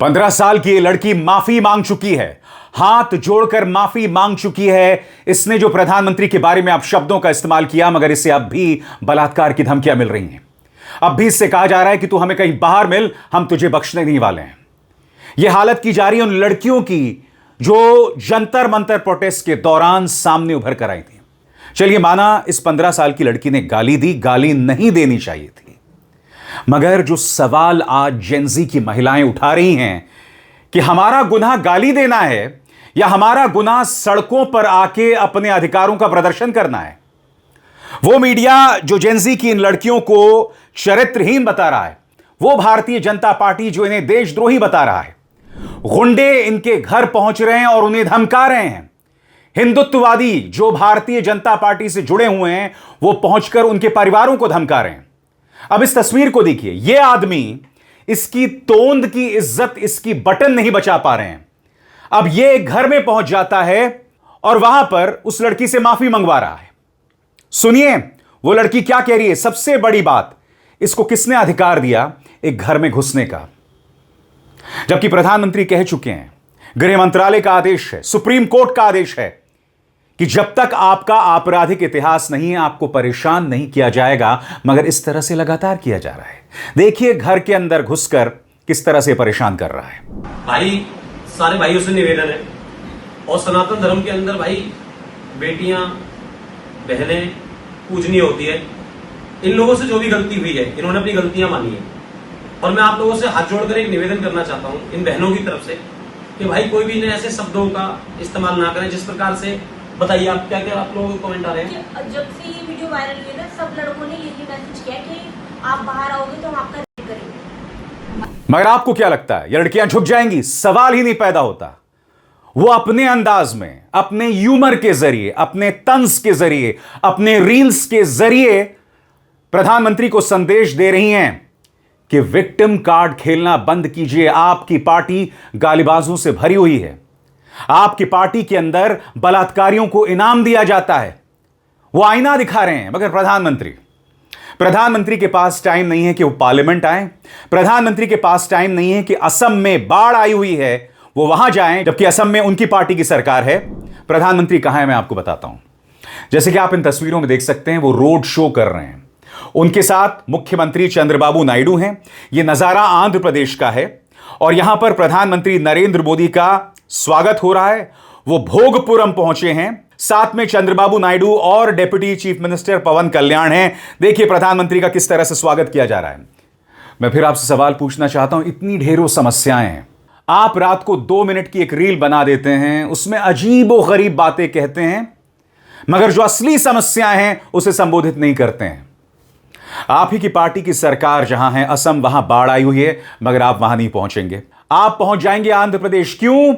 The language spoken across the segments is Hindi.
15 साल की ये लड़की माफी मांग चुकी है, हाथ जोड़कर माफी मांग चुकी है। इसने जो प्रधानमंत्री के बारे में अब शब्दों का इस्तेमाल किया, मगर इसे अब भी बलात्कार की धमकियां मिल रही हैं। अब भी इससे कहा जा रहा है कि तू हमें कहीं बाहर मिल, हम तुझे बख्शने नहीं वाले हैं। यह हालत की जा रही है उन लड़कियों की जो जंतर मंतर प्रोटेस्ट के दौरान सामने उभर कर आई थी। चलिए माना इस 15 साल की लड़की ने गाली दी, गाली नहीं देनी चाहिए थी, मगर जो सवाल आज जेनजी की महिलाएं उठा रही हैं कि हमारा गुनाह गाली देना है या हमारा गुनाह सड़कों पर आके अपने अधिकारों का प्रदर्शन करना है। वो मीडिया जो जेनजी की इन लड़कियों को चरित्रहीन बता रहा है, वो भारतीय जनता पार्टी जो इन्हें देशद्रोही बता रहा है, गुंडे इनके घर पहुंच रहे हैं और उन्हें धमका रहे हैं। हिंदुत्ववादी जो भारतीय जनता पार्टी से जुड़े हुए हैं, वो पहुंचकर उनके परिवारों को धमका रहे हैं। अब इस तस्वीर को देखिए, यह आदमी इसकी तोंद की इज्जत, इसकी बटन नहीं बचा पा रहे हैं। अब यह घर में पहुंच जाता है और वहां पर उस लड़की से माफी मंगवा रहा है। सुनिए वो लड़की क्या कह रही है। सबसे बड़ी बात, इसको किसने अधिकार दिया एक घर में घुसने का, जबकि प्रधानमंत्री कह चुके हैं, गृह मंत्रालय का आदेश है, सुप्रीम कोर्ट का आदेश है कि जब तक आपका आपराधिक इतिहास नहीं है आपको परेशान नहीं किया जाएगा, मगर इस तरह से लगातार किया जा रहा है। देखिए घर के अंदर घुसकर किस तरह से परेशान कर रहा है। भाई सारे भाइयों से निवेदन है, और सनातन धर्म के अंदर भाई बेटियां बहनें पूजनीय होती है। इन लोगों से जो भी गलती हुई है, इन्होंने अपनी गलतियां मानी है, और मैं आप लोगों से हाथ जोड़कर एक निवेदन करना चाहता हूं इन बहनों की तरफ से कि भाई कोई भी इन्हें ऐसे शब्दों का इस्तेमाल ना करें जिस प्रकार से। बताइए आप क्या आप लोगों को कमेंट आ रहे हैं। जब से ये वीडियो वायरल हुई ना, सब लड़कों ने यही मैसेज किया कि आप बाहर आओगे तो हम आपका रेप करेंगे। मगर आपको क्या लगता है ये लड़कियां झुक जाएंगी? सवाल ही नहीं पैदा होता। वो अपने अंदाज में, अपने ह्यूमर के जरिए, अपने तंज के जरिए, अपने रील्स के जरिए प्रधानमंत्री को संदेश दे रही हैं कि विक्टिम कार्ड खेलना बंद कीजिए। आपकी पार्टी गालीबाजों से भरी हुई है, आपकी पार्टी के अंदर बलात्कारियों को इनाम दिया जाता है। वो आईना दिखा रहे हैं, मगर प्रधानमंत्री के पास टाइम नहीं है कि वो पार्लियामेंट आए। प्रधानमंत्री के पास टाइम नहीं है कि असम में बाढ़ आई हुई है वो वहां जाएं, जबकि असम में उनकी पार्टी की सरकार है। प्रधानमंत्री कहां है मैं आपको बताता हूं। जैसे कि आप इन तस्वीरों में देख सकते हैं, वो रोड शो कर रहे हैं। उनके साथ मुख्यमंत्री चंद्रबाबू नायडू हैं। यह नजारा आंध्र प्रदेश का है और यहां पर प्रधानमंत्री नरेंद्र मोदी का स्वागत हो रहा है। वो भोगपुरम पहुंचे हैं, साथ में चंद्रबाबू नायडू और डेप्यूटी चीफ मिनिस्टर पवन कल्याण हैं। देखिए प्रधानमंत्री का किस तरह से स्वागत किया जा रहा है। मैं फिर आपसे सवाल पूछना चाहता हूं, इतनी ढेरों समस्याएं हैं, आप रात को 2 मिनट की एक रील बना देते हैं, उसमें अजीबो गरीब बातें कहते हैं, मगर जो असली समस्याएं हैं उसे संबोधित नहीं करते हैं। आप ही की पार्टी की सरकार जहां है असम, वहां बाढ़ आई हुई है, मगर आप वहां नहीं पहुंचेंगे। आप पहुंच जाएंगे आंध्र प्रदेश। क्यों?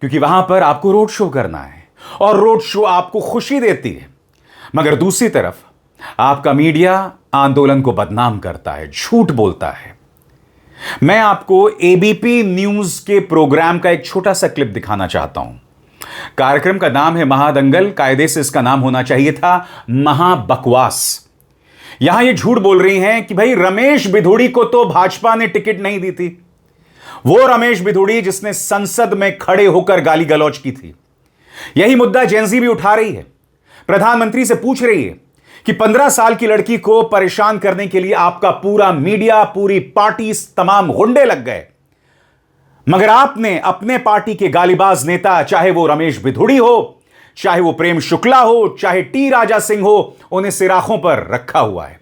क्योंकि वहां पर आपको रोड शो करना है और रोड शो आपको खुशी देती है, मगर दूसरी तरफ आपका मीडिया आंदोलन को बदनाम करता है, झूठ बोलता है। मैं आपको एबीपी न्यूज के प्रोग्राम का एक छोटा सा क्लिप दिखाना चाहता हूं। कार्यक्रम का नाम है महादंगल, कायदे से इसका नाम होना चाहिए था महाबकवास। यहां ये झूठ बोल रही हैं कि भाई रमेश बिधूड़ी को तो भाजपा ने टिकट नहीं दी थी। वो रमेश बिधूड़ी जिसने संसद में खड़े होकर गाली गलौज की थी। यही मुद्दा जेनजी भी उठा रही है, प्रधानमंत्री से पूछ रही है कि 15 साल की लड़की को परेशान करने के लिए आपका पूरा मीडिया, पूरी पार्टी, तमाम गुंडे लग गए, मगर आपने अपने पार्टी के गालीबाज नेता, चाहे वो रमेश बिधूड़ी हो, चाहे वो प्रेम शुक्ला हो, चाहे टी राजा सिंह हो, उन्हें सिराखों पर रखा हुआ है।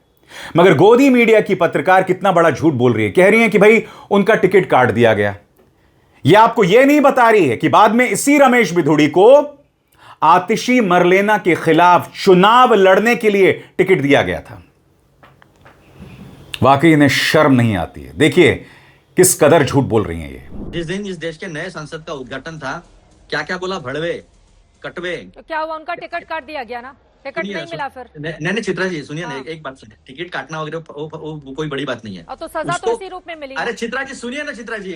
मगर गोदी मीडिया की पत्रकार कितना बड़ा झूठ बोल रही है। कह रही है कि भाई उनका टिकट काट दिया गया। यह आपको यह नहीं बता रही है कि बाद में इसी रमेश बिधूड़ी को आतिशी मरलेना के खिलाफ चुनाव लड़ने के लिए टिकट दिया गया था। वाकई इन्हें शर्म नहीं आती है। देखिए किस कदर झूठ बोल रही हैं ये। जिस दिन इस देश के नए संसद का उद्घाटन था, क्या क्या बोला, भड़वे कटवे। तो क्या हुआ, उनका टिकट काट दिया गया ना? टिकट नहीं मिला फिर? नहीं चित्रा जी सुनिए ना, एक बात सुनिए, टिकट काटना वगैरह वो कोई बड़ी बात नहीं है। और तो सजा तो इसी रूप में मिली। अरे चित्रा जी सुनिए ना, चित्रा जी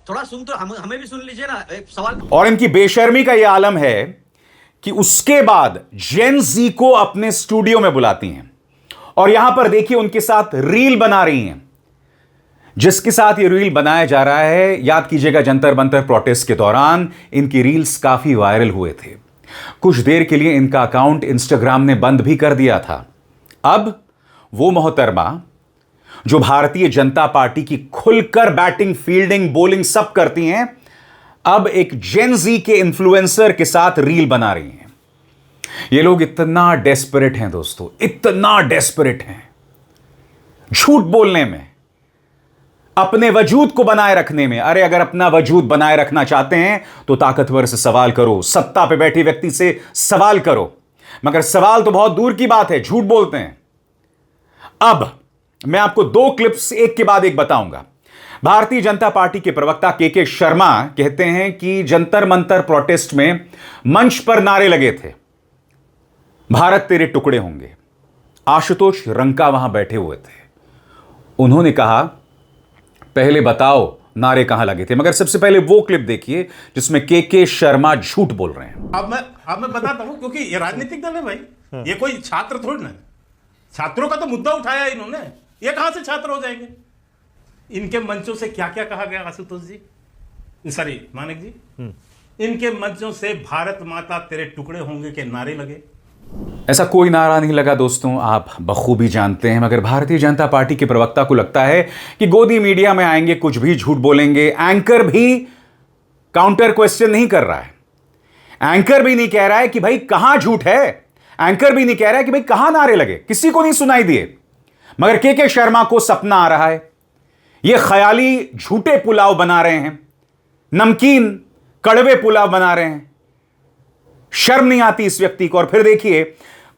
थोड़ा सुन तो हमें भी सुन लीजिए ना एक सवाल। और इनकी बेशर्मी का यह आलम है कि उसके बाद जेन जी को अपने स्टूडियो में बुलाती हैं और यहां पर देखिए उनके साथ रील बना रही हैं। जिसके साथ ये रील बनाया जा रहा है, याद कीजिएगा जंतर मंतर प्रोटेस्ट के दौरान इनकी रील्स काफी वायरल हुए थे। कुछ देर के लिए इनका अकाउंट इंस्टाग्राम ने बंद भी कर दिया था। अब वो मोहतरमा जो भारतीय जनता पार्टी की खुलकर बैटिंग, फील्डिंग, बॉलिंग सब करती हैं, अब एक जेन जी के इन्फ्लुएंसर के साथ रील बना रही हैं। ये लोग इतना डेस्परेट हैं दोस्तों, इतना डेस्परेट हैं झूठ बोलने में, अपने वजूद को बनाए रखने में। अरे अगर अपना वजूद बनाए रखना चाहते हैं तो ताकतवर से सवाल करो, सत्ता पे बैठे व्यक्ति से सवाल करो, मगर सवाल तो बहुत दूर की बात है, झूठ बोलते हैं। अब मैं आपको 2 क्लिप्स एक के बाद एक बताऊंगा। भारतीय जनता पार्टी के प्रवक्ता के शर्मा कहते हैं कि जंतर मंतर प्रोटेस्ट में मंच पर नारे लगे थे, भारत तेरे टुकड़े होंगे। आशुतोष रंका वहां बैठे हुए थे। उन्होंने कहा पहले बताओ नारे कहां लगे थे, मगर सबसे पहले वो क्लिप देखिए जिसमें के शर्मा झूठ बोल रहे हैं। अब मैं बताता हूं, क्योंकि ये राजनीतिक दल है भाई, ये कोई छात्र थोड़ी ना है। छात्रों का तो मुद्दा उठाया इन्होंने, ये कहां से छात्र हो जाएंगे। इनके मंचों से क्या क्या कहा गया आशुतोष जी, सॉरी मानिक जी, इनके मंचों से भारत माता तेरे टुकड़े होंगे के नारे लगे। ऐसा कोई नारा नहीं लगा दोस्तों, आप बखूबी जानते हैं, मगर भारतीय जनता पार्टी के प्रवक्ता को लगता है कि गोदी मीडिया में आएंगे, कुछ भी झूठ बोलेंगे। एंकर भी काउंटर क्वेश्चन नहीं कर रहा है, एंकर भी नहीं कह रहा है कि भाई कहां झूठ है, एंकर भी नहीं कह रहा है कि भाई कहां नारे लगे, किसी को नहीं सुनाई दिए। मगर के शर्मा को सपना आ रहा है, ये ख्याली झूठे पुलाव बना रहे हैं, नमकीन कड़वे पुलाव बना रहे हैं। शर्म नहीं आती इस व्यक्ति को। और फिर देखिए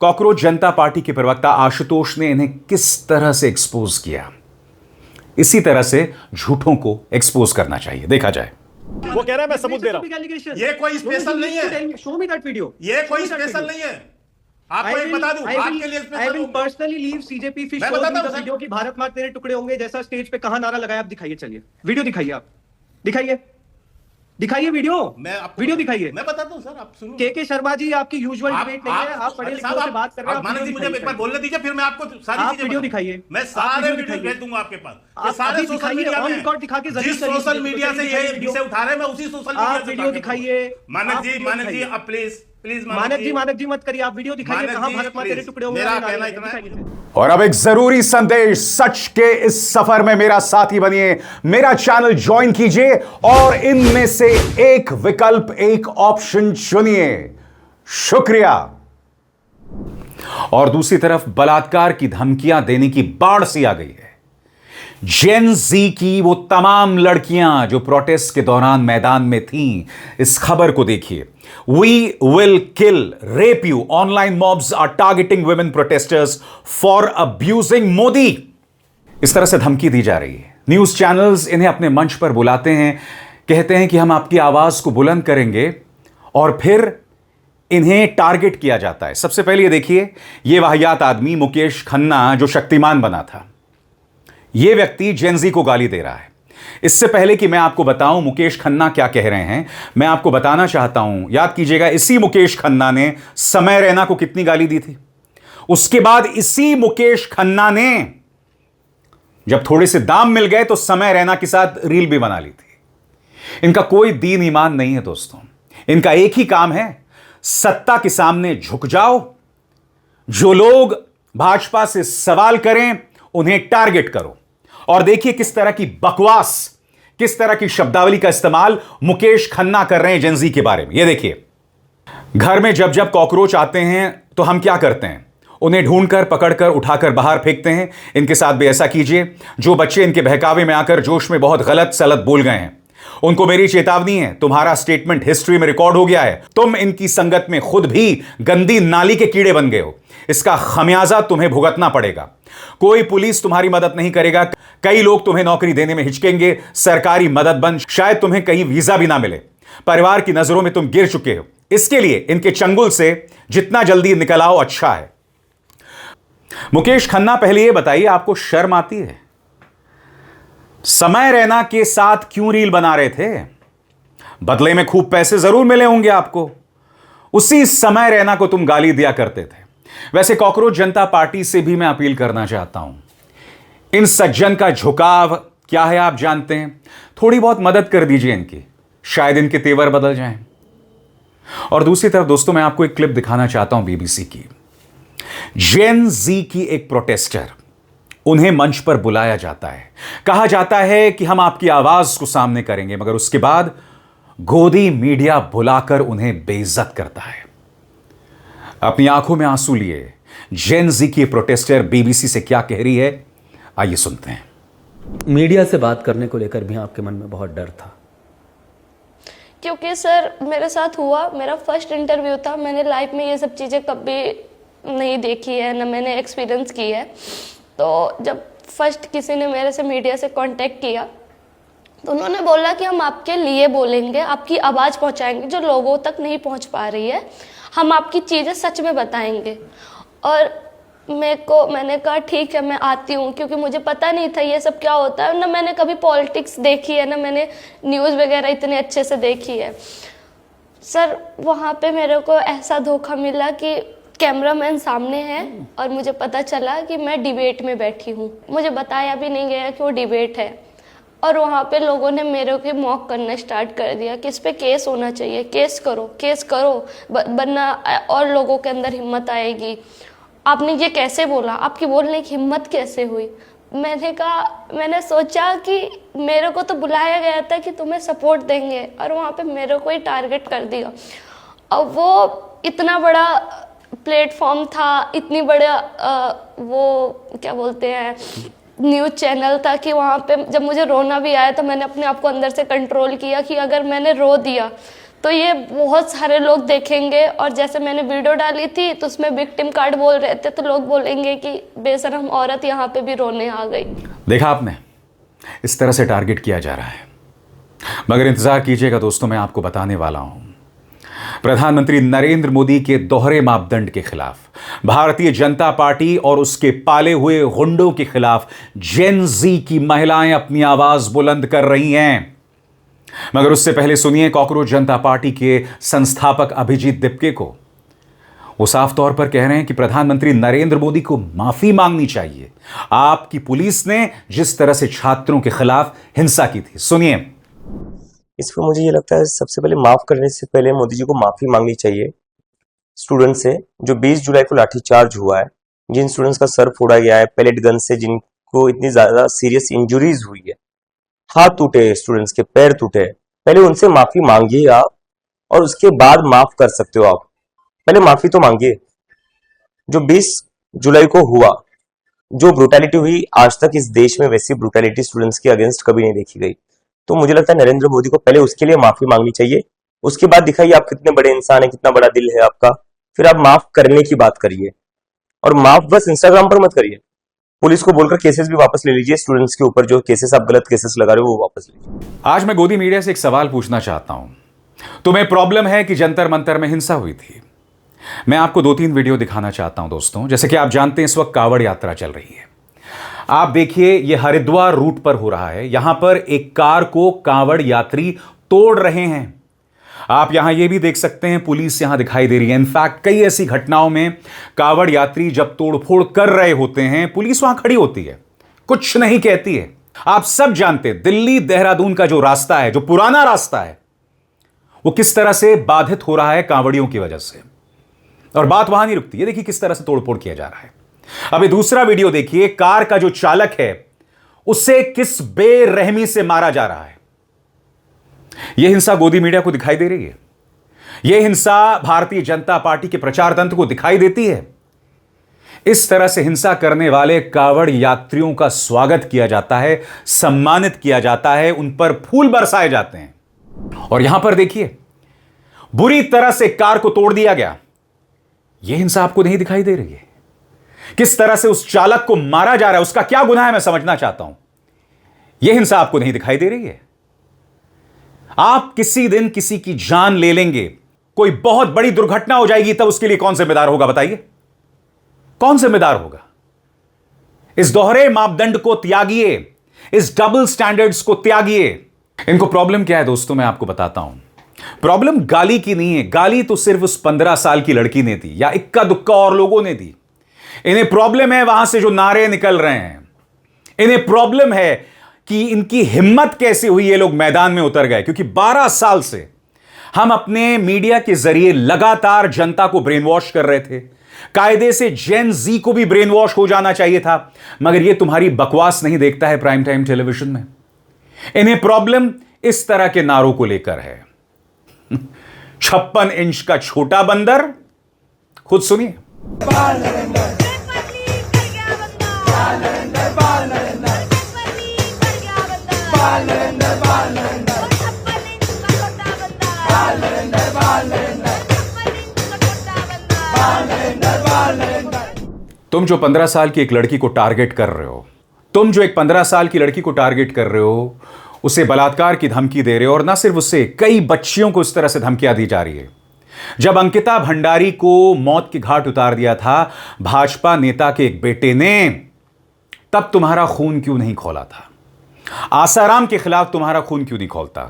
कॉकरोच जनता पार्टी के प्रवक्ता आशुतोष ने इन्हें किस तरह से एक्सपोज किया। इसी तरह से झूठों को एक्सपोज करना चाहिए, देखा जाए। वो कह रहा है मैं सबूत दे रहा हूं। ये कोई स्पेशल नहीं है, शो मी दैट वीडियो। ये कोई स्पेशल नहीं है। आपको एक बता दूं, आपके लिए स्पेशल हूं। पर्सनली लीव सीजेपी फिश मैं बताता हूं वीडियो की भारत माता तेरे टुकड़े होंगे जैसा स्टेज पे कहां नारा लगाया, आप दिखाइए, चलिए वीडियो दिखाइए, आप दिखाइए वीडियो, मैं आपको वीडियो दिखाइए। मैं बताता हूं सर, आप सुनो। के शर्मा जी आपकी यूजुअल डिबेट नहीं है, आप पढ़े लिखे से बात कर रहे हैं। मानक जी मुझे एक बार बोलने दीजिए, फिर मैं आपको सारी चीजें वीडियो दिखाइए, मैं सारे वीडियो भेज दूंगा आपके पास। ये सारे सोशल मीडिया में रिकॉर्ड दिखा के जिस सोशल मीडिया से ये विषय उठा रहे हैं, मैं उसी सोशल मीडिया से वीडियो दिखाइए। मानक जी अब प्लीज मानक जी मत करिए, आप वीडियो दिखाइए, कहां भारत माता तेरे टुकड़े होंगे। मेरा कहना इतना है। और अब एक जरूरी संदेश, सच के इस सफर में मेरा साथी बनिए, मेरा चैनल ज्वाइन कीजिए और इनमें से एक विकल्प, एक ऑप्शन चुनिए। शुक्रिया। और दूसरी तरफ बलात्कार की धमकियां देने की बाढ़ सी आ गई है। जेन जी की वो तमाम लड़कियां जो प्रोटेस्ट के दौरान मैदान में थीं, इस खबर को देखिए। We will kill, rape you. Online mobs are targeting women protesters for abusing Modi. इस तरह से धमकी दी जा रही है। न्यूज चैनल्स इन्हें अपने मंच पर बुलाते हैं, कहते हैं कि हम आपकी आवाज को बुलंद करेंगे, और फिर इन्हें टारगेट किया जाता है। सबसे पहले ये देखिए, ये वाहियात आदमी मुकेश खन्ना जो शक्तिमान बना था, यह व्यक्ति जेन जी को गाली दे रहा है। इससे पहले कि मैं आपको बताऊं मुकेश खन्ना क्या कह रहे हैं, मैं आपको बताना चाहता हूं, याद कीजिएगा इसी मुकेश खन्ना ने समय रैना को कितनी गाली दी थी। उसके बाद इसी मुकेश खन्ना ने जब थोड़े से दाम मिल गए तो समय रैना के साथ रील भी बना ली थी। इनका कोई दीन ईमान नहीं है दोस्तों, इनका एक ही काम है, सत्ता के सामने झुक जाओ, जो लोग भाजपा से सवाल करें उन्हें टारगेट करो। और देखिए किस तरह की बकवास, किस तरह की शब्दावली का इस्तेमाल मुकेश खन्ना कर रहे हैं जेन जी के बारे में। यह देखिए, घर में जब जब कॉकरोच आते हैं तो हम क्या करते हैं, उन्हें ढूंढकर पकड़कर उठाकर बाहर फेंकते हैं। इनके साथ भी ऐसा कीजिए। जो बच्चे इनके बहकावे में आकर जोश में बहुत गलत सलत बोल गए हैं, उनको मेरी चेतावनी है, तुम्हारा स्टेटमेंट हिस्ट्री में रिकॉर्ड हो गया है। तुम इनकी संगत में खुद भी गंदी नाली के कीड़े बन गए हो, इसका खमियाजा तुम्हें भुगतना पड़ेगा। कोई पुलिस तुम्हारी मदद नहीं करेगा, कई लोग तुम्हें नौकरी देने में हिचकेंगे, सरकारी मदद बंद, शायद तुम्हें कहीं वीजा भी ना मिले, परिवार की नजरों में तुम गिर चुके हो। इसके लिए इनके चंगुल से जितना जल्दी निकल आओ अच्छा है। मुकेश खन्ना, पहले यह बताइए आपको शर्म आती है? समय रैना के साथ क्यों रील बना रहे थे? बदले में खूब पैसे जरूर मिले होंगे आपको। उसी समय रैना को तुम गाली दिया करते थे। वैसे कॉकरोच जनता पार्टी से भी मैं अपील करना चाहता हूं, इन सज्जन का झुकाव क्या है आप जानते हैं? थोड़ी बहुत मदद कर दीजिए इनकी, शायद इनके तेवर बदल जाएं। और दूसरी तरफ दोस्तों, मैं आपको एक क्लिप दिखाना चाहता हूं बीबीसी की। जेन जी की एक प्रोटेस्टर, उन्हें मंच पर बुलाया जाता है, कहा जाता है कि हम आपकी आवाज को सामने करेंगे, मगर उसके बाद गोदी मीडिया बुलाकर उन्हें बेइज्जत करता है। अपनी आंखों में आंसू लिए जेन जी की प्रोटेस्टर बीबीसी से क्या कह रही है, आइए सुनते हैं। मीडिया से बात करने को लेकर भी आपके मन में बहुत डर था? क्योंकि सर मेरे साथ हुआ, मेरा फर्स्ट इंटरव्यू था, मैंने लाइफ में ये सब चीज़ें कभी नहीं देखी है, ना मैंने एक्सपीरियंस की है। तो जब फर्स्ट किसी ने मेरे से मीडिया से कांटेक्ट किया तो उन्होंने बोला कि हम आपके लिए बोलेंगे, आपकी आवाज़ पहुंचाएंगे जो लोगों तक नहीं पहुंच पा रही है, हम आपकी चीज़ें सच में बताएंगे। और मैंने कहा ठीक है मैं आती हूँ, क्योंकि मुझे पता नहीं था ये सब क्या होता है, ना मैंने कभी पॉलिटिक्स देखी है, ना मैंने न्यूज़ वगैरह इतने अच्छे से देखी है। सर वहाँ पे मेरे को ऐसा धोखा मिला कि कैमरामैन सामने है और मुझे पता चला कि मैं डिबेट में बैठी हूँ। मुझे बताया भी नहीं गया कि वो डिबेट है, और वहाँ पे लोगों ने मेरे को मॉक करना स्टार्ट कर दिया कि इस पे केस होना चाहिए, केस करो वरना और लोगों के अंदर हिम्मत आएगी। आपने ये कैसे बोला, आपकी बोलने की हिम्मत कैसे हुई? मैंने सोचा कि मेरे को तो बुलाया गया था कि तुम्हें सपोर्ट देंगे, और वहाँ पे मेरे को ही टारगेट कर दिया। और वो इतना बड़ा प्लेटफॉर्म था, इतनी बड़ा वो क्या बोलते हैं न्यूज़ चैनल था, कि वहाँ पे जब मुझे रोना भी आया तो मैंने अपने आप को अंदर से कंट्रोल किया कि अगर मैंने रो दिया तो ये बहुत सारे लोग देखेंगे, और जैसे मैंने वीडियो डाली थी तो उसमें विक्टिम कार्ड बोल रहे थे, तो लोग बोलेंगे कि बेशरम औरत यहाँ पे भी रोने आ गई। देखा आपने, इस तरह से टारगेट किया जा रहा है। मगर इंतजार कीजिएगा दोस्तों, मैं आपको बताने वाला हूं। प्रधानमंत्री नरेंद्र मोदी के दोहरे मापदंड के खिलाफ, भारतीय जनता पार्टी और उसके पाले हुए गुंडों के खिलाफ जेन जी की महिलाएं अपनी आवाज बुलंद कर रही हैं। मगर उससे पहले सुनिए कॉकरोच जनता पार्टी के संस्थापक अभिजीत दिपके को। वो साफ तौर पर कह रहे हैं कि प्रधानमंत्री नरेंद्र मोदी को माफी मांगनी चाहिए, आपकी पुलिस ने जिस तरह से छात्रों के खिलाफ हिंसा की थी। सुनिए। इस पर मुझे ये लगता है सबसे पहले माफ करने से पहले मोदी जी को माफी मांगनी चाहिए स्टूडेंट से। जो 20 जुलाई को लाठीचार्ज हुआ है, जिन स्टूडेंट्स का सर फोड़ा गया है पैलेट गन से, जिनको इतनी ज्यादा सीरियस इंजुरीज हुई है, हाथ टूटे स्टूडेंट्स के, पैर टूटे, पहले उनसे माफी मांगिए आप, और उसके बाद माफ कर सकते हो आप। पहले माफी तो मांगिए। जो 20 जुलाई को हुआ, जो ब्रुटैलिटी हुई, आज तक इस देश में वैसी ब्रुटैलिटी स्टूडेंट्स के अगेंस्ट कभी नहीं देखी गई। तो मुझे लगता है नरेंद्र मोदी को पहले उसके लिए माफी मांगनी चाहिए, उसके बाद दिखाइए आप कितने बड़े इंसान है, कितना बड़ा दिल है आपका, फिर आप माफ करने की बात करिए। और माफ बस इंस्टाग्राम पर मत करिए, पुलिस को बोलकर केसेस भी वापस ले लीजिए। स्टूडेंट्स के ऊपर जो केसेस आप गलत केसेस लगा रहे हो वो वापस लीजिए। आज मैं गोदी मीडिया से एक सवाल पूछना चाहता हूं। तुम्हें प्रॉब्लम है कि जंतर मंतर में हिंसा हुई थी? मैं आपको 2-3 वीडियो दिखाना चाहता हूं दोस्तों। जैसे कि आप जानते हैं इस वक्त कांवड़ यात्रा चल रही है। आप देखिए, यह हरिद्वार रूट पर हो रहा है। यहां पर एक कार को कांवड़ यात्री तोड़ रहे हैं। आप यहां यह भी देख सकते हैं, पुलिस यहां दिखाई दे रही है। इनफैक्ट कई ऐसी घटनाओं में कांवड़ यात्री जब तोड़फोड़ कर रहे होते हैं, पुलिस वहां खड़ी होती है, कुछ नहीं कहती है। आप सब जानते हैं दिल्ली देहरादून का जो रास्ता है, जो पुराना रास्ता है, वो किस तरह से बाधित हो रहा है कांवड़ियों की वजह से। और बात वहां नहीं रुकती है। देखिए किस तरह से तोड़फोड़ किया जा रहा है। अभी दूसरा वीडियो देखिए, कार का जो चालक है उसे किस बेरहमी से मारा जा रहा है। यह हिंसा गोदी मीडिया को दिखाई दे रही है। यह हिंसा भारतीय जनता पार्टी के प्रचार तंत्र को दिखाई देती है। इस तरह से हिंसा करने वाले कांवड़ यात्रियों का स्वागत किया जाता है, सम्मानित किया जाता है, उन पर फूल बरसाए जाते हैं। और यहां पर देखिए, बुरी तरह से कार को तोड़ दिया गया। यह हिंसा आपको नहीं दिखाई दे रही है? किस तरह से उस चालक को मारा जा रहा है, उसका क्या गुनाह है, मैं समझना चाहता हूं। यह हिंसा आपको नहीं दिखाई दे रही है? आप किसी दिन किसी की जान ले लेंगे, कोई बहुत बड़ी दुर्घटना हो जाएगी, तब उसके लिए कौन जिम्मेदार होगा? बताइए, कौन जिम्मेदार होगा? इस दोहरे मापदंड को त्यागिए, इस डबल स्टैंडर्ड्स को त्यागिए। इनको प्रॉब्लम क्या है दोस्तों, मैं आपको बताता हूं। प्रॉब्लम गाली की नहीं है। गाली तो सिर्फ उस 15 साल की लड़की ने दी, या इक्का दुक्का और लोगों ने दी। इन्हें प्रॉब्लम है वहां से जो नारे निकल रहे हैं। इन्हें प्रॉब्लम है कि इनकी हिम्मत कैसे हुई ये लोग मैदान में उतर गए, क्योंकि 12 साल से हम अपने मीडिया के जरिए लगातार जनता को ब्रेन वॉश कर रहे थे। कायदे से जेन जी को भी ब्रेन वॉश हो जाना चाहिए था, मगर ये तुम्हारी बकवास नहीं देखता है प्राइम टाइम टेलीविजन में। इन्हें प्रॉब्लम इस तरह के नारों को लेकर है। 56 इंच का छोटा बंदर, खुद सुनिए। तुम जो 15 साल की एक लड़की को टारगेट कर रहे हो, तुम जो एक 15 साल की लड़की को टारगेट कर रहे हो, उसे बलात्कार की धमकी दे रहे हो, और ना सिर्फ उससे, कई बच्चियों को इस तरह से धमकियां दी जा रही है। जब अंकिता भंडारी को मौत के घाट उतार दिया था भाजपा नेता के एक बेटे ने, तब तुम्हारा खून क्यों नहीं खौला था? आसाराम के खिलाफ तुम्हारा खून क्यों नहीं खौलता?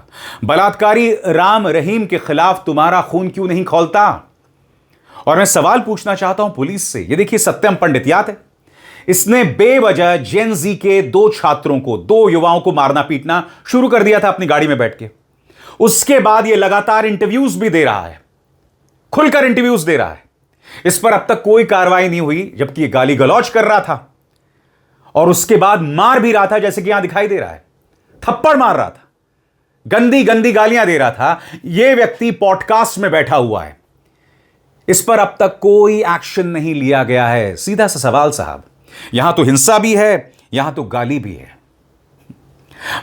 बलात्कारी राम रहीम के खिलाफ तुम्हारा खून क्यों नहीं खौलता? और मैं सवाल पूछना चाहता हूं पुलिस से। ये देखिए, सत्यम पंडित याद है, इसने बेवजह जेन जी के 2 छात्रों को, 2 युवाओं को मारना पीटना शुरू कर दिया था अपनी गाड़ी में बैठ के। उसके बाद ये लगातार इंटरव्यूज भी दे रहा है, खुलकर इंटरव्यूज दे रहा है। इस पर अब तक कोई कार्रवाई नहीं हुई, जबकि ये गाली गलौज कर रहा था और उसके बाद मार भी रहा था, जैसे कि यहां दिखाई दे रहा है। थप्पड़ मार रहा था, गंदी गंदी गालियां दे रहा था। यह व्यक्ति पॉडकास्ट में बैठा हुआ है, इस पर अब तक कोई एक्शन नहीं लिया गया है। सीधा सा सवाल साहब, यहां तो हिंसा भी है, यहां तो गाली भी है।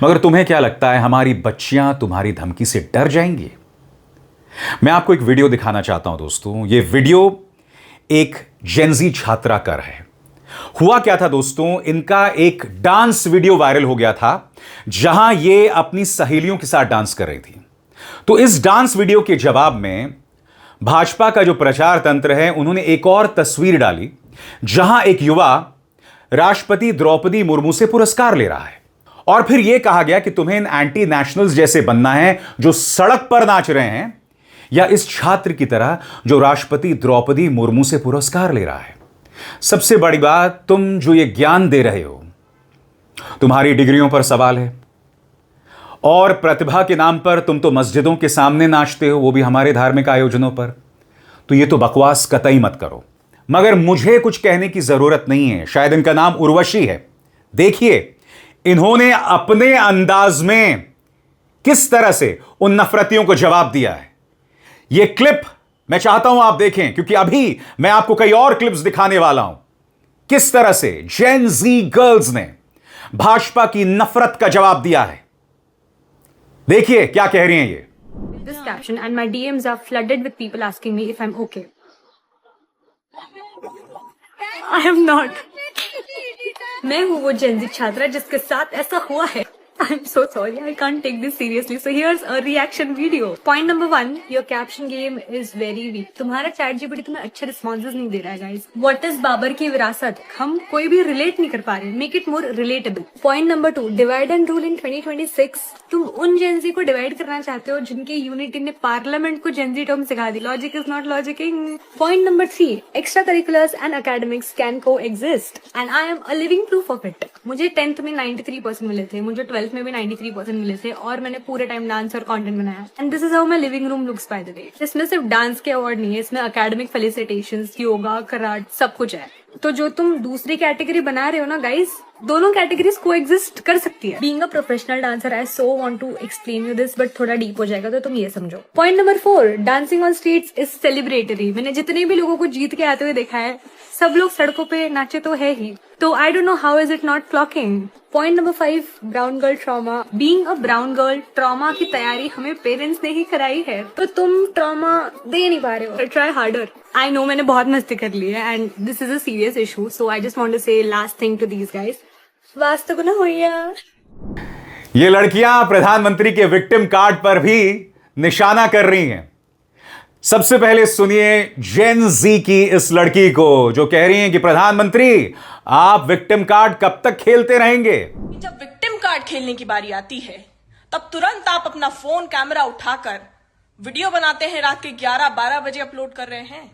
मगर तुम्हें क्या लगता है हमारी बच्चियां तुम्हारी धमकी से डर जाएंगी? मैं आपको एक वीडियो दिखाना चाहता हूं दोस्तों। यह वीडियो एक जेनजी छात्रा का है। हुआ क्या था दोस्तों, इनका एक डांस वीडियो वायरल हो गया था, जहां ये अपनी सहेलियों के साथ डांस कर रही थी। तो इस डांस वीडियो के जवाब में भाजपा का जो प्रचार तंत्र है, उन्होंने एक और तस्वीर डाली, जहां एक युवा राष्ट्रपति द्रौपदी मुर्मू से पुरस्कार ले रहा है। और फिर यह कहा गया कि तुम्हें इन एंटी नेशनल्स जैसे बनना है जो सड़क पर नाच रहे हैं, या इस छात्र की तरह जो राष्ट्रपति द्रौपदी मुर्मू से पुरस्कार ले रहा है। सबसे बड़ी बात, तुम जो ये ज्ञान दे रहे हो, तुम्हारी डिग्रियों पर सवाल है, और प्रतिभा के नाम पर तुम तो मस्जिदों के सामने नाचते हो, वो भी हमारे धार्मिक आयोजनों पर। तो ये तो बकवास कतई मत करो। मगर मुझे कुछ कहने की जरूरत नहीं है, शायद इनका नाम उर्वशी है। देखिए, इन्होंने अपने अंदाज में किस तरह से उन नफरतियों को जवाब दिया है। यह क्लिप मैं चाहता हूं आप देखें, क्योंकि अभी मैं आपको कई और क्लिप्स दिखाने वाला हूं, किस तरह से जेन जी गर्ल्स ने भाजपा की नफरत का जवाब दिया है। देखिए क्या कह रही हैं ये। This caption and my DMs are flooded with people asking me if I'm okay. I am not. मैं हूँ वो जेनजी छात्रा जिसके साथ ऐसा हुआ है। I'm so sorry, I can't take this seriously. So here's a reaction video. Point number 1, your caption game is very weak. तुम्हारा चैट जीपीटी तुम्हें अच्छे रिस्पॉन्सेज नहीं दे रहा है गाइस। What is बाबर की विरासत? हम कोई भी रिलेट नहीं कर पा रहे। Make it more relatable. Point number 2, divide and rule in 2026. तुम उन जेनजी को डिवाइड करना चाहते हो जिनके यूनिटी ने पार्लियामेंट को जेनजी टर्म सिखा दी। Logic is not logicking. Point number 3, extracurriculars and academics can coexist and I am a living proof of it. मुझे 10th में 93% मिले थे, मुझे 12th में भी 93% मिले थे, और मैंने पूरे टाइम डांस और कंटेंट बनाया। And this is how my living room looks by the way. इसमें सिर्फ डांस के अवार्ड नहीं है, इसमें एकेडमिक फेलिसिटेशंस, योगा, कराटे, सब कुछ है। तो जो तुम दूसरी कैटेगरी बना रहे हो ना गाइस, दोनों कैटेगरीज को एग्जिस्ट कर सकती है। Being a professional dancer, I so want to explain you this, but थोड़ा डीप हो जाएगा, तो तुम ये समझो। Point number 4, dancing on streets is celebratory. मैंने जितने भी लोगों को जीत के आते हुए देखा है, सब लोग सड़कों पे नाचे तो है ही, तो I don't know how is it not flocking. Point number 5, brown girl trauma. Being a brown girl, trauma की तैयारी हमें पेरेंट्स ने ही कराई है, तो तुम ट्रॉमा दे नहीं पा रहे हो। Try harder. आई नो मैंने बहुत मस्ती कर ली है and this is a serious issue, so I just want to say last thing to these guys, वास्तव ना होइया। ये लड़कियां प्रधानमंत्री के विक्टिम कार्ड पर भी निशाना कर रही हैं। सबसे पहले सुनिए जेन जी की इस लड़की को, जो कह रही हैं कि प्रधानमंत्री आप विक्टिम कार्ड कब तक खेलते रहेंगे। जब विक्टिम कार्ड खेलने की बारी आती है, तब तुरंत आप अपना फोन कैमरा उठाकर वीडियो बनाते हैं, रात के 11-12 बजे अपलोड कर रहे हैं।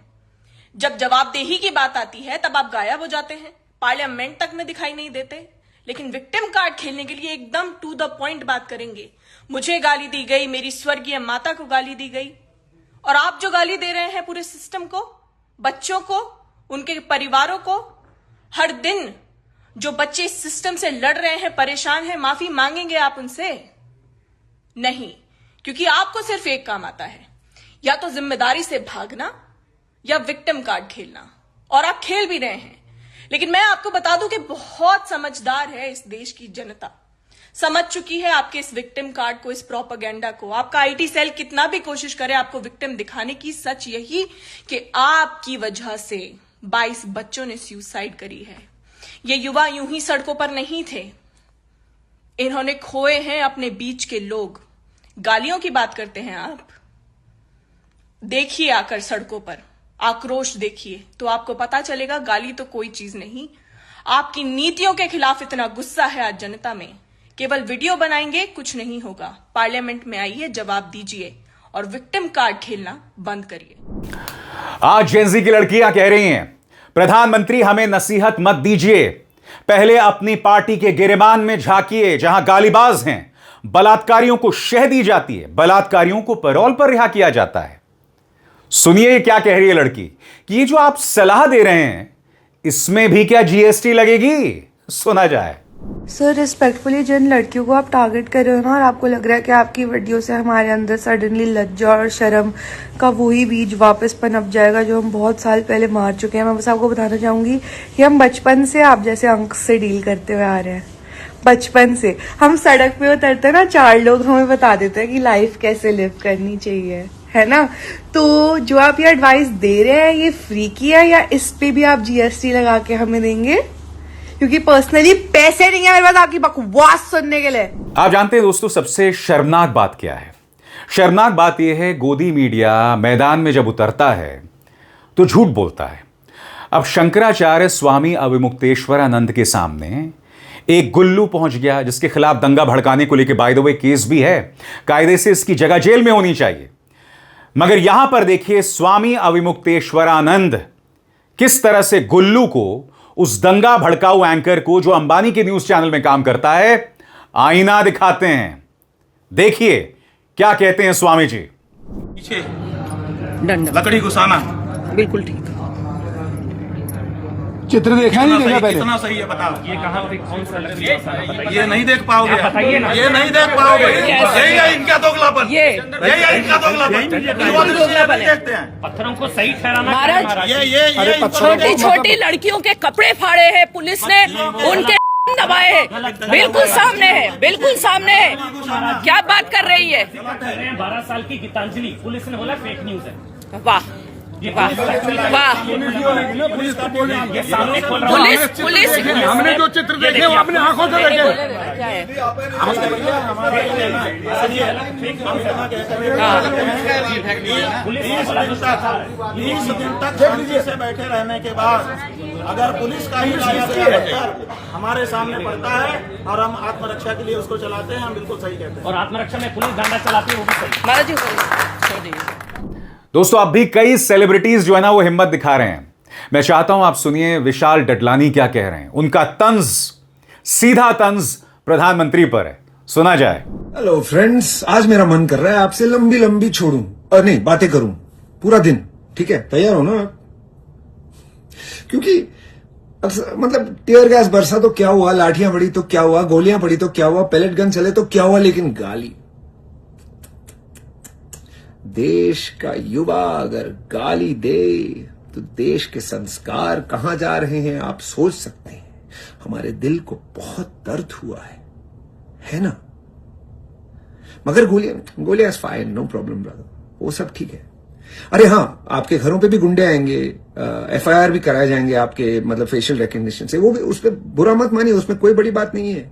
जब जवाबदेही की बात आती है, तब आप गायब हो जाते हैं, पार्लियामेंट तक में दिखाई नहीं देते। लेकिन विक्टिम कार्ड खेलने के लिए एकदम टू द पॉइंट बात करेंगे। मुझे गाली दी गई, मेरी स्वर्गीय माता को गाली दी गई, और आप जो गाली दे रहे हैं पूरे सिस्टम को, बच्चों को, उनके परिवारों को। हर दिन जो बच्चे इस सिस्टम से लड़ रहे हैं, परेशान हैं, माफी मांगेंगे आप उनसे? नहीं, क्योंकि आपको सिर्फ एक काम आता है, या तो जिम्मेदारी से भागना या विक्टिम कार्ड खेलना, और आप खेल भी रहे हैं। लेकिन मैं आपको बता दूं कि बहुत समझदार है इस देश की जनता, समझ चुकी है आपके इस विक्टिम कार्ड को, इस प्रोपेगेंडा को। आपका आईटी सेल कितना भी कोशिश करे आपको विक्टिम दिखाने की, सच यही कि आपकी वजह से 22 बच्चों ने सुसाइड करी है। ये युवा यूं ही सड़कों पर नहीं थे, इन्होंने खोए हैं अपने बीच के लोग। गालियों की बात करते हैं आप, देखिए आकर सड़कों पर आक्रोश देखिए तो आपको पता चलेगा गाली तो कोई चीज नहीं। आपकी नीतियों के खिलाफ इतना गुस्सा है आज जनता में, केवल वीडियो बनाएंगे कुछ नहीं होगा। पार्लियामेंट में आइए, जवाब दीजिए और विक्टिम कार्ड खेलना बंद करिए। आज जेनजी की लड़कियां कह रही हैं, प्रधानमंत्री हमें नसीहत मत दीजिए, पहले अपनी पार्टी के गिरेबान में झांकिए जहां गालीबाज हैं, बलात्कारियों को शह दी जाती है, बलात्कारियों को पैरोल पर रिहा किया जाता है। सुनिए क्या कह रही है लड़की कि ये जो आप सलाह दे रहे हैं इसमें भी क्या जीएसटी लगेगी? सुना जाए। सर, रिस्पेक्टफुली जिन लड़कियों को आप टारगेट कर रहे हो ना, और आपको लग रहा है कि आपकी वीडियो से हमारे अंदर सडनली लज्जा और शर्म का वही बीज वापस पनप जाएगा जो हम बहुत साल पहले मार चुके हैं। मैं बस आपको बताना चाहूंगी कि हम बचपन से आप जैसे अंक से डील करते हुए आ रहे हैं। बचपन से हम सड़क पे उतरते हैं ना, 4 लोग हमें बता देते हैं कि लाइफ कैसे लिव करनी चाहिए, है ना। तो जो आप ये एडवाइस दे रहे हैं ये फ्री की है, या इस पे भी आप जीएसटी लगा के हमें देंगे? क्योंकि पर्सनली पैसे नहीं है मेरे पास आपकी बकवास सुनने के लिए। आप जानते हैं दोस्तों, सबसे शर्मनाक बात क्या है? शर्मनाक बात यह है, गोदी मीडिया मैदान में जब उतरता है तो झूठ बोलता है। अब शंकराचार्य स्वामी अविमुक्तेश्वरानंद के सामने एक गुल्लू पहुंच गया जिसके खिलाफ दंगा भड़काने को लेकर बाय द वे केस भी है, कायदे से इसकी जगह जेल में होनी चाहिए। मगर यहां पर देखिए स्वामी अविमुक्तेश्वरानंद किस तरह से गुल्लू को, उस दंगा भड़काऊ एंकर को जो अंबानी के न्यूज चैनल में काम करता है, आईना दिखाते हैं। देखिए क्या कहते हैं स्वामी जी। पीछे लकड़ी घुसाना बिल्कुल ठीक। चित्र देखा नहीं देखा पहले? कितना सही है बताओ। ये कहाँ पे कौन सा लकड़ी ये नहीं देख पाओगे, बताइए ना। ये नहीं देख पाओगे। यही है इनका दोगलापन, यही है इनका दोगलापन। देखते हैं पत्थरों को सही ठहराना। महाराज ये छोटी छोटी लड़कियों के कपड़े फाड़े हैं पुलिस ने, उनके दबाए हैं, बिल्कुल सामने है, बिल्कुल सामने है। क्या बात कर रही है? 12 साल की गीतांजलि, पुलिस ने बोला फेक न्यूज है। वाह वाह वाह। पुलिस हमने जो चित्र देखे वो अपने आंखों से देखे। से बैठे रहने के बाद अगर पुलिस का ही हमारे सामने पड़ता है और हम आत्मरक्षा के लिए उसको चलाते हैं, हम बिल्कुल सही कहते हैं। और आत्मरक्षा में पुलिस डंडा चलाती है वो भी सही। महाराज जी दोस्तों अब भी कई सेलिब्रिटीज जो है ना वो हिम्मत दिखा रहे हैं। मैं चाहता हूं आप सुनिए विशाल डडलानी क्या कह रहे हैं। उनका तंज, सीधा तंज प्रधानमंत्री पर है, सुना जाए। हेलो फ्रेंड्स, आज मेरा मन कर रहा है आपसे लंबी लंबी छोड़ूं और नहीं बातें करूं पूरा दिन। ठीक है, तैयार हो ना आप? क्योंकि मतलब टीयर गैस बरसा तो क्या हुआ, लाठियां पड़ी तो क्या हुआ, गोलियां पड़ी तो क्या हुआ, पैलेट गन चले तो क्या हुआ, लेकिन गाली, देश का युवा अगर गाली दे तो देश के संस्कार कहां जा रहे हैं आप सोच सकते हैं। हमारे दिल को बहुत दर्द हुआ है ना। मगर गोलियां is fine, no problem brother, वो सब ठीक है। अरे हाँ, आपके घरों पे भी गुंडे आएंगे, एफआईआर भी कराए जाएंगे आपके मतलब फेशियल रिकग्निशन से, वो भी उस पर बुरा मत मानिए, उसमें कोई बड़ी बात नहीं है।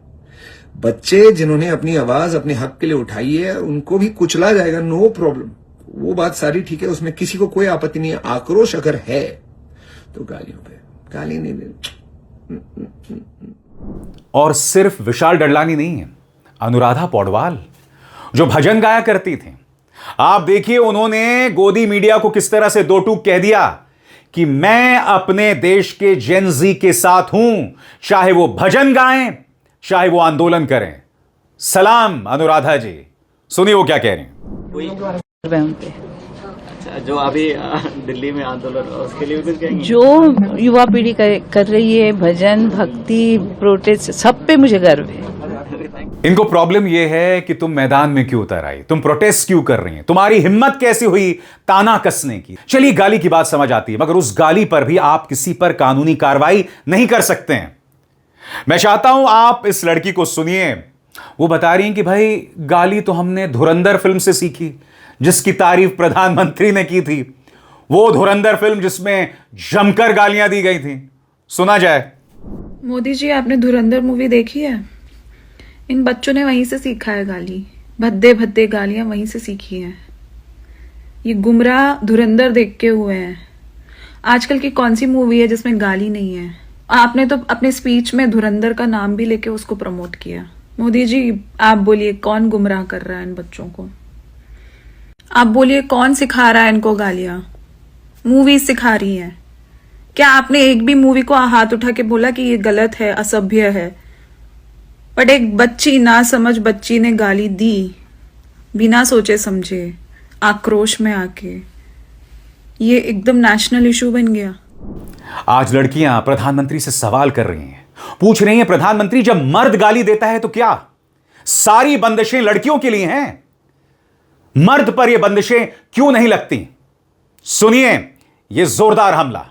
बच्चे जिन्होंने अपनी आवाज अपने हक के लिए उठाई है उनको भी कुचला जाएगा, नो प्रॉब्लम, वो बात सारी ठीक है, उसमें किसी को कोई आपत्ति नहीं है। आक्रोश अगर है तो गालियों पे गाली नहीं दे। और सिर्फ विशाल डडलानी नहीं है, अनुराधा पौडवाल जो भजन गाया करती थी, आप देखिए उन्होंने गोदी मीडिया को किस तरह से दो टूक कह दिया कि मैं अपने देश के जेनजी के साथ हूं, चाहे वो भजन गाएं चाहे वो आंदोलन करें। सलाम अनुराधा जी, सुनिए वो क्या कह रही हैं। जो अभी दिल्ली में आंदोलन उसके लिए भी कुछ कहेंगे? जो युवा पीढ़ी कर रही है, भजन भक्ति प्रोटेस्ट, सब पे मुझे गर्व है। इनको प्रॉब्लम यह है कि तुम मैदान में क्यों उतर आई, तुम प्रोटेस्ट क्यों कर रही हैं, तुम्हारी हिम्मत कैसी हुई ताना कसने की। चलिए गाली की बात समझ आती है, मगर उस गाली पर भी आप किसी पर कानूनी कार्रवाई नहीं कर सकते हैं। मैं चाहता हूं आप इस लड़की को सुनिए। वो बता रही हैं कि भाई गाली तो हमने धुरंधर फिल्म से सीखी, जिसकी तारीफ प्रधानमंत्री ने की थी। वो धुरंधर फिल्म जिसमें जमकर गालियां दी गई थी। सुना जाए। मोदी जी, आपने धुरंधर मूवी देखी है? इन बच्चों ने वहीं से सीखा है गाली, भद्दे भद्दे गालियां वहीं से सीखी हैं। ये गुमराह धुरंधर देख के हुए हैं। आजकल की कौन सी मूवी है जिसमें गाली नहीं है? आपने तो अपने स्पीच में धुरंधर का नाम भी लेके उसको प्रमोट किया। मोदी जी, आप बोलिए कौन गुमराह कर रहा है इन बच्चों को? आप बोलिए कौन सिखा रहा है इनको गालियां? मूवी सिखा रही है। क्या आपने एक भी मूवी को हाथ उठा के बोला कि ये गलत है, असभ्य है? बट एक बच्ची, ना समझ बच्ची ने गाली दी बिना सोचे समझे, आक्रोश में आके। ये एकदम नेशनल इशू बन गया। आज लड़कियां प्रधानमंत्री से सवाल कर रही हैं, पूछ रही हैं प्रधानमंत्री जब मर्द गाली देता है तो क्या सारी बंदिशें लड़कियों के लिए हैं? मर्द पर यह बंदिशें क्यों नहीं लगती? सुनिए यह जोरदार हमला।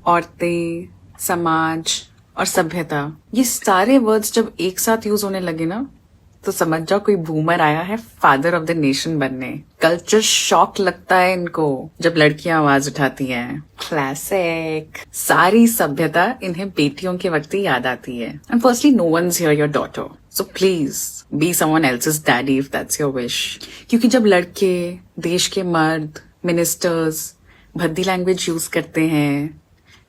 औरतें, समाज और सभ्यता, ये सारे वर्ड्स जब एक साथ यूज होने लगे ना, तो समझ जाओ कोई बूमर आया है फादर ऑफ द नेशन बनने। कल्चर शॉक लगता है इनको जब लड़कियां आवाज उठाती हैं। क्लासिक। सारी सभ्यता इन्हें बेटियों के वक्त ही याद आती है। And firstly, no one's here your daughter, so please be someone else's daddy if that's your wish. क्योंकि जब लड़के, देश के मर्द, मिनिस्टर्स भद्दी लैंग्वेज यूज करते हैं,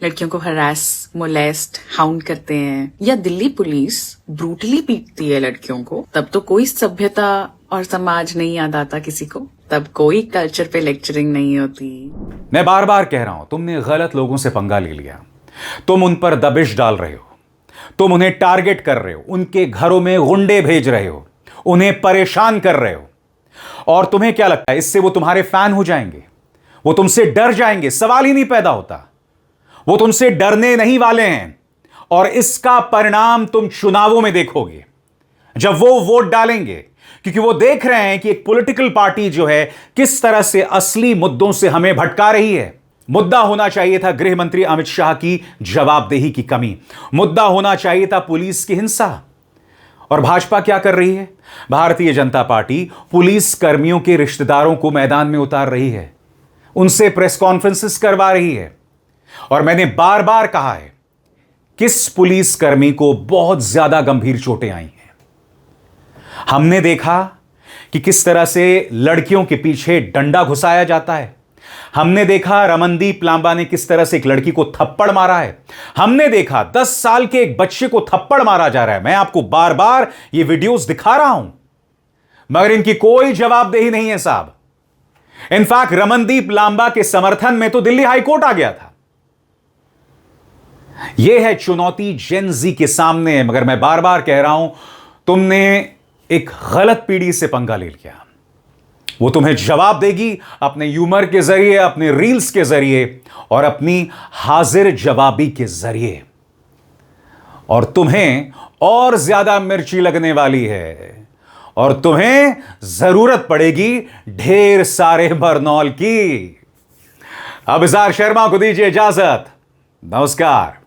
लड़कियों को हरास, मोलेस्ट, हाउंड करते हैं, या दिल्ली पुलिस ब्रूटली पीटती है लड़कियों को, तब तो कोई सभ्यता और समाज नहीं याद आता किसी को। तब कोई कल्चर पे लेक्चरिंग नहीं होती। मैं बार बार कह रहा हूं, तुमने गलत लोगों से पंगा ले लिया। तुम उन पर दबिश डाल रहे हो, तुम उन्हें टारगेट कर रहे हो, उनके घरों में गुंडे भेज रहे हो, उन्हें परेशान कर रहे हो। और तुम्हें क्या लगता है इससे वो तुम्हारे फैन हो जाएंगे? वो तुमसे डर जाएंगे? सवाल ही नहीं पैदा होता। वो तुमसे डरने नहीं वाले हैं। और इसका परिणाम तुम चुनावों में देखोगे, जब वो वोट डालेंगे, क्योंकि वो देख रहे हैं कि एक पॉलिटिकल पार्टी जो है किस तरह से असली मुद्दों से हमें भटका रही है। मुद्दा होना चाहिए था गृह मंत्री अमित शाह की जवाबदेही की कमी, मुद्दा होना चाहिए था पुलिस की हिंसा। और भाजपा क्या कर रही है? भारतीय जनता पार्टी पुलिस कर्मियों के रिश्तेदारों को मैदान में उतार रही है, उनसे प्रेस कॉन्फ्रेंसेस करवा रही है। और मैंने बार बार कहा है, किस पुलिसकर्मी को बहुत ज्यादा गंभीर चोटें आई हैं। हमने देखा कि किस तरह से लड़कियों के पीछे डंडा घुसाया जाता है। हमने देखा रमनदीप लांबा ने किस तरह से एक लड़की को थप्पड़ मारा है। हमने देखा 10 साल के एक बच्चे को थप्पड़ मारा जा रहा है। मैं आपको बार बार ये वीडियोस दिखा रहा हूं, मगर इनकी कोई जवाबदेही नहीं है साहब। इनफैक्ट रमनदीप लांबा के समर्थन में तो दिल्ली हाईकोर्ट आ गया था। यह है चुनौती जेन ज़ी के सामने। मगर मैं बार बार कह रहा हूं, तुमने एक गलत पीढ़ी से पंगा ले लिया। वो तुम्हें जवाब देगी अपने ह्यूमर के जरिए, अपने रील्स के जरिए और अपनी हाजिर जवाबी के जरिए। और तुम्हें और ज्यादा मिर्ची लगने वाली है और तुम्हें जरूरत पड़ेगी ढेर सारे बरनौल की। अब इज़हार शर्मा को दीजिए इजाजत। नमस्कार।